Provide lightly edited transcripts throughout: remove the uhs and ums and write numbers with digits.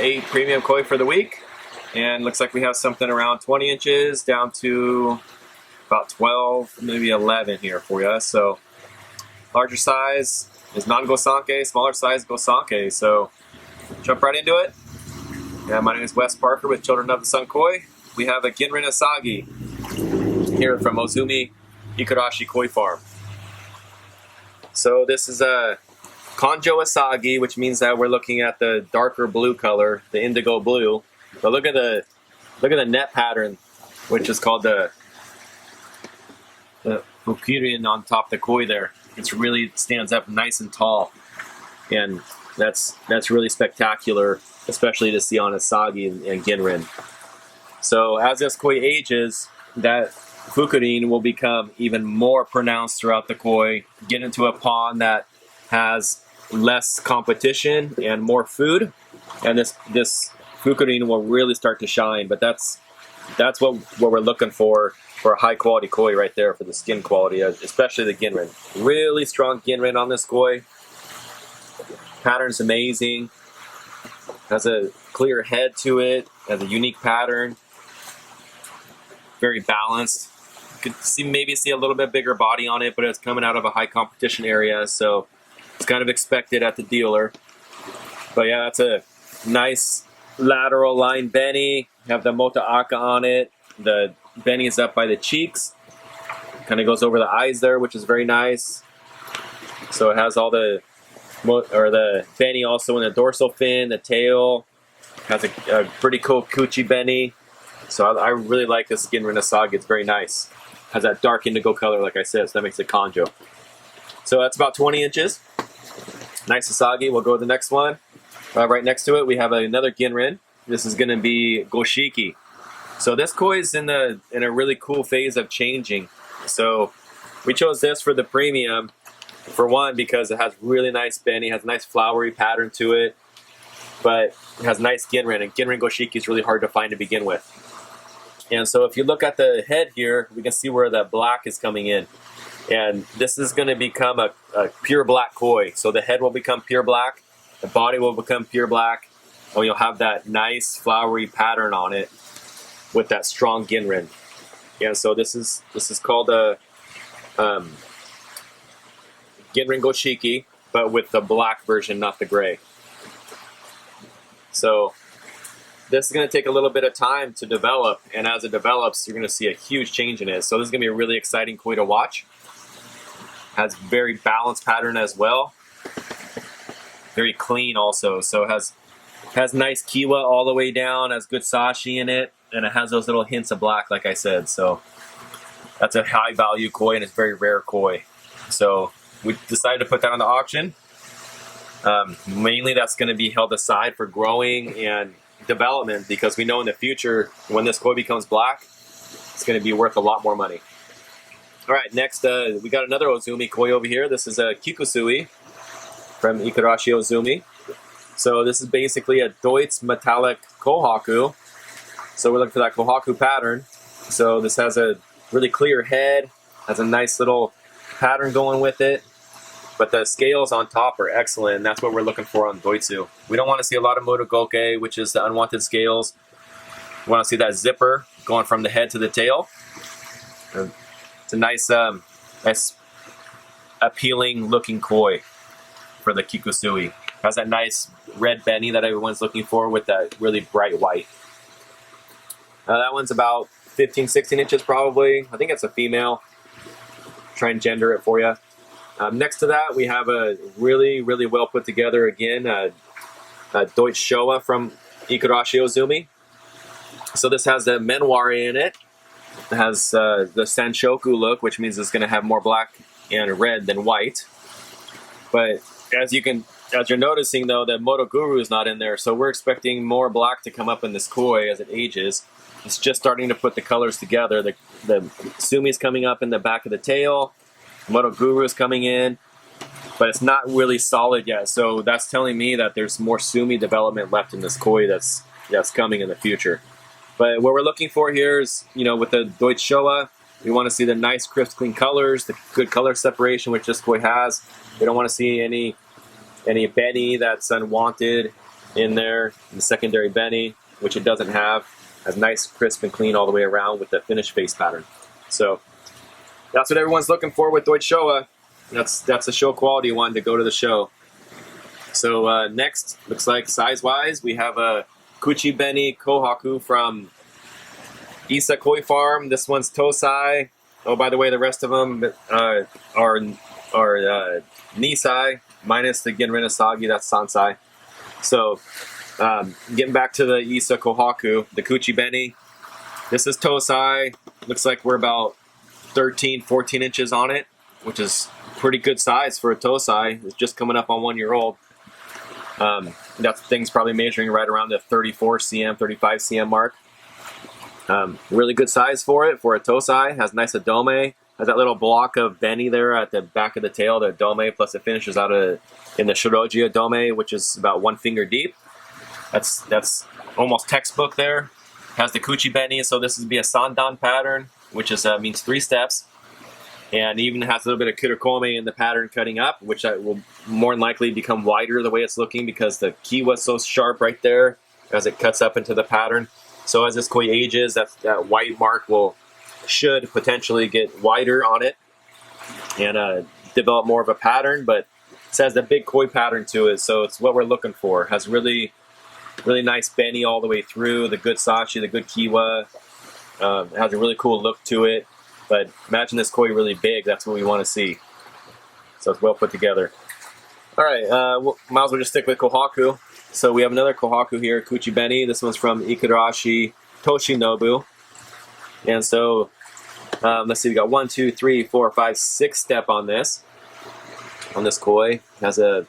8 premium koi for the week, and looks like we have something around 20 inches down to about 12, maybe 11 here for you. So larger size is non-gosanke, smaller size gosanke. So jump right into it. Yeah, my name is Wes Parker with Children of the Sun Koi. We have a Ginrin Asagi here from Ozumi Ikarashi Koi Farm. So this is a Konjo Asagi, which means that we're looking at the darker blue color, the indigo blue. But look at the net pattern, which is called the Fukurin on top of the koi there. It really stands up nice and tall, and that's really spectacular, especially to see on Asagi and Ginrin. So as this koi ages, that Fukurin will become even more pronounced throughout the koi, get into a pond that has less competition and more food, and this Fukurin will really start to shine. But that's what we're looking for a high quality koi right there, for the skin quality, especially the Ginrin. Really strong Ginrin on this koi. Pattern's amazing. Has a clear head to it. Has a unique pattern. Very balanced. You could maybe see a little bit bigger body on it, but it's coming out of a high competition area, so it's kind of expected at the dealer. But yeah, that's a nice lateral line Benny. Have the Mota Aka on it. The Benny is up by the cheeks. Kind of goes over the eyes there, which is very nice. So it has all the Benny also in the dorsal fin, the tail. Has a pretty cool coochie Benny. So I really like this Ginrin Asagi. It's very nice. Has that dark indigo color, like I said, so that makes it Konjo. So that's about 20 inches. Nice Asagi. We'll go to the next one. Right next to it, we have another Ginrin. This is going to be Goshiki. So this koi is in a really cool phase of changing. So we chose this for the premium, for one, because it has really nice Benny, has a nice flowery pattern to it, but it has nice Ginrin, and Ginrin Goshiki is really hard to find to begin with. And so if you look at the head here, we can see where the black is coming in. And this is going to become a pure black koi. So the head will become pure black, the body will become pure black, and you'll have that nice flowery pattern on it with that strong Ginrin. Yeah, so this is called a Ginrin Goshiki, but with the black version, not the gray. So this is going to take a little bit of time to develop, and as it develops, you're going to see a huge change in it. So this is going to be a really exciting koi to watch. Has very balanced pattern as well. Very clean also. So it has nice kiwa all the way down, has good sashi in it, and it has those little hints of black, like I said. So that's a high value koi, and it's very rare koi. So we decided to put that on the auction. Mainly that's going to be held aside for growing and development, because we know in the future, when this koi becomes black, it's going to be worth a lot more money. All right, next we got another Ozumi koi over here. This is a Kikusui from Ikarashi Ozumi. So this is basically a Deutz metallic kohaku. So we're looking for that kohaku pattern. So this has a really clear head, has a nice little pattern going with it, but the scales on top are excellent, and that's what we're looking for on Doitsu. We don't want to see a lot of motogoke, which is the unwanted scales. We want to see that zipper going from the head to the tail. It's a nice appealing looking koi for the Kikusui. Has that nice red Benny that everyone's looking for with that really bright white. That one's about 15, 16 inches probably. I think it's a female. Try and gender it for you. Next to that, we have a really, really well put together, again, a Deutsch Showa from Ikarashi Ozumi. So this has the Menwari in it. It has the Sanshoku look, which means it's going to have more black and red than white. But as you're noticing, though, the Motoguru is not in there, so we're expecting more black to come up in this koi as it ages. It's just starting to put the colors together. The Sumi is coming up in the back of the tail. Motoguru is coming in, but it's not really solid yet. So that's telling me that there's more Sumi development left in this koi that's coming in the future. But what we're looking for here is, with the Deutsch Showa, we want to see the nice, crisp, clean colors, the good color separation which this koi has. We don't want to see any Benny that's unwanted. in there, the secondary Benny, which it doesn't have. Has nice, crisp, and clean all the way around with the finished face pattern. So that's what everyone's looking for with Deutsch Showa. That's a show quality one to go to the show. So next, looks like size-wise, we have a Kuchi Benny Kohaku from COTSKoi Farm. This one's Tosai. Oh, by the way, the rest of them are Nisai, minus the Genrin Asagi, that's Sansai. So getting back to the Kohaku, the Kuchi Benny. This is Tosai. Looks like we're about 13, 14 inches on it, which is pretty good size for a Tosai. It's just coming up on 1 year old. That thing's probably measuring right around the 34 cm, 35 cm mark. Really good size for it, for a Tosai. Has nice adome. Has that little block of Benny there at the back of the tail, the adome, plus it finishes out in the Shiroji adome, which is about 1 finger deep. That's almost textbook there. Has the Kuchi Benny, so this would be a Sandan pattern, which is means 3 steps. And even has a little bit of Kirikome in the pattern cutting up, which will more than likely become wider the way it's looking because the kiwa is so sharp right there as it cuts up into the pattern. So as this koi ages, that white mark should potentially get wider on it and develop more of a pattern, but it has the big koi pattern to it, so it's what we're looking for. Has really nice Benny all the way through, the good Sachi, the good Kiwa. Has a really cool look to it, but imagine this koi really big, that's what we want to see. So it's well put together. Alright, might as well just stick with Kohaku. So we have another Kohaku here, Kuchi Benny. This one's from Ikarashi Toshinobu. And so, let's see, we got 1, 2, 3, 4, 5, 6 step on this koi. Has a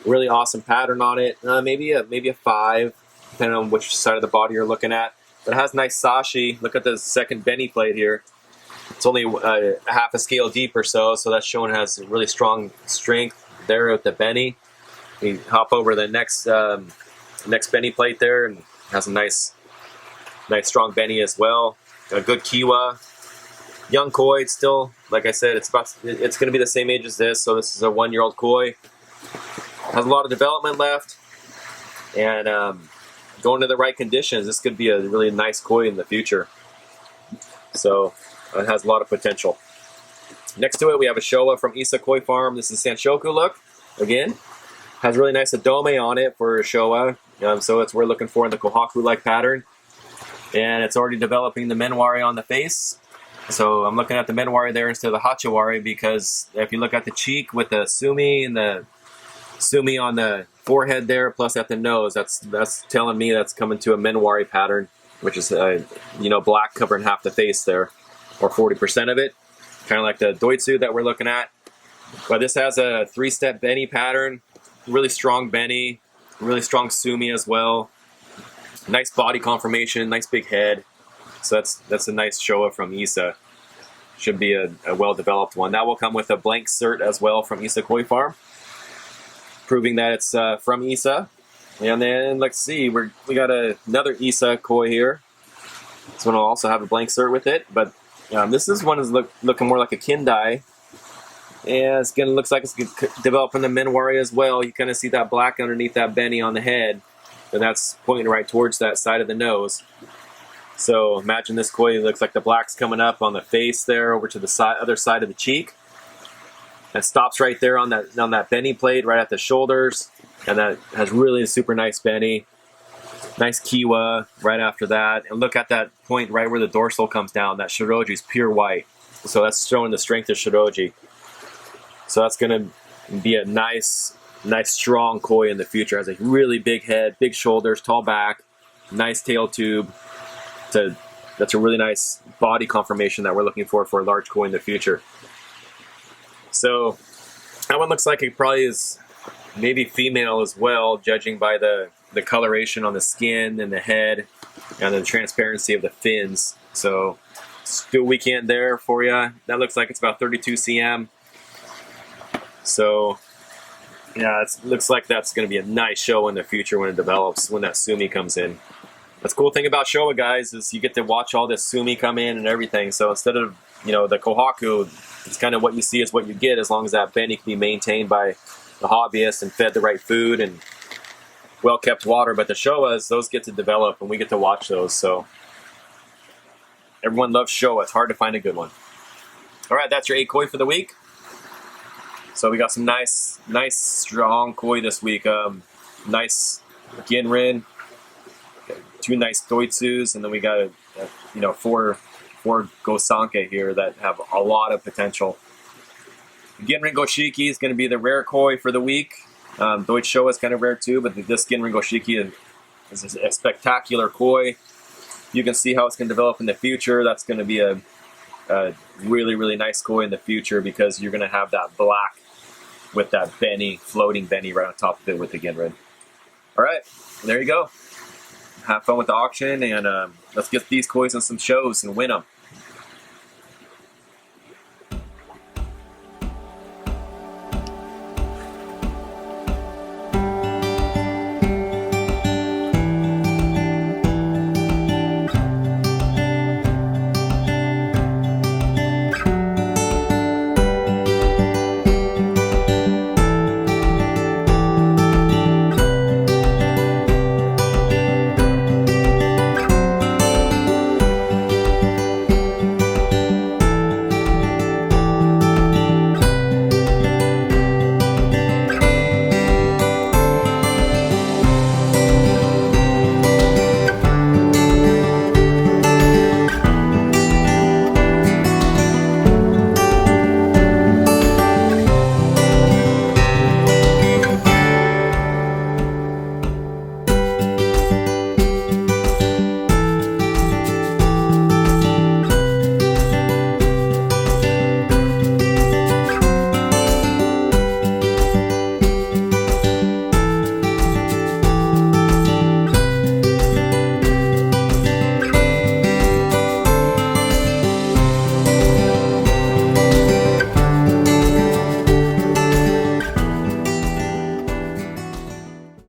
really awesome pattern on it. Maybe a 5, depending on which side of the body you're looking at. But it has nice sashi. Look at the second Benny plate here. It's only a half a scale deep or so, so that's showing it has really strong strength there with the Benny. We hop over the next Benny plate there, and has a nice strong Benny as well. A good Kiwa. Young koi, it's still, like I said, it's going to be the same age as this, so this is a 1 year old koi. Has a lot of development left, and going to the right conditions, this could be a really nice koi in the future. So it has a lot of potential. Next to it, we have a Showa from COTSKoi Farm. This is Sanshoku look, again. Has really nice adome on it for a Showa, so it's what we're looking for in the Kohaku-like pattern. And it's already developing the Menwari on the face. So I'm looking at the Menwari there instead of the Hachiwari, because if you look at the cheek with the Sumi and the Sumi on the forehead there, plus at the nose, that's telling me that's coming to a Menwari pattern, which is black covering half the face there, or 40% of it, kind of like the Doitsu that we're looking at. But this has a 3-step Benny pattern, really strong Benny, really strong Sumi as well. Nice body conformation, nice big head. So that's a nice Showa from Issa. Should be a well-developed one. That will come with a blank cert as well from COTSKoi Farm, proving that it's from Issa. And then let's see, we got another Issa koi here. This one will also have a blank cert with it, but this one is looking more like a Kindai. And looks like it's developing the Menwari as well. You kind of see that black underneath that Benny on the head, and that's pointing right towards that side of the nose. So imagine this koi looks like the black's coming up on the face there over to the other side of the cheek. And stops right there on that Benny plate right at the shoulders. And that has really a super nice Benny. Nice Kiwa right after that. And look at that point right where the dorsal comes down. That Shiroji is pure white. So that's showing the strength of Shiroji. So that's going to be a nice strong koi in the future. Has a really big head, big shoulders, tall back, nice tail tube. That's a really nice body conformation that we're looking for a large koi in the future. So that one looks like it probably is maybe female as well, judging by the coloration on the skin and the head and the transparency of the fins. So still weekend there for you. That looks like it's about 32 cm. So yeah, it looks like that's going to be a nice show in the future when it develops, when that Sumi comes in. That's the cool thing about Showa, guys, is you get to watch all this Sumi come in and everything. So instead of, the Kohaku, it's kind of what you see is what you get, as long as that Benny can be maintained by the hobbyist and fed the right food and well-kept water, but the Showas, those get to develop and we get to watch those. So everyone loves Showa. It's hard to find a good one. All right, that's your 8 koi for the week. So we got some nice strong koi this week. Nice Ginrin, 2 nice Doitsus, and then we got four Gosanke here that have a lot of potential. Ginrin Goshiki is going to be the rare koi for the week. Deutsch Showa is kind of rare too, but this Ginrin Goshiki is a spectacular koi. You can see how it's going to develop in the future. That's going to be a really, really nice koi in the future because you're going to have that black with that floating Benny right on top of it with the Ginrin. All right, there you go. Have fun with the auction, and let's get these kois on some shows and win them.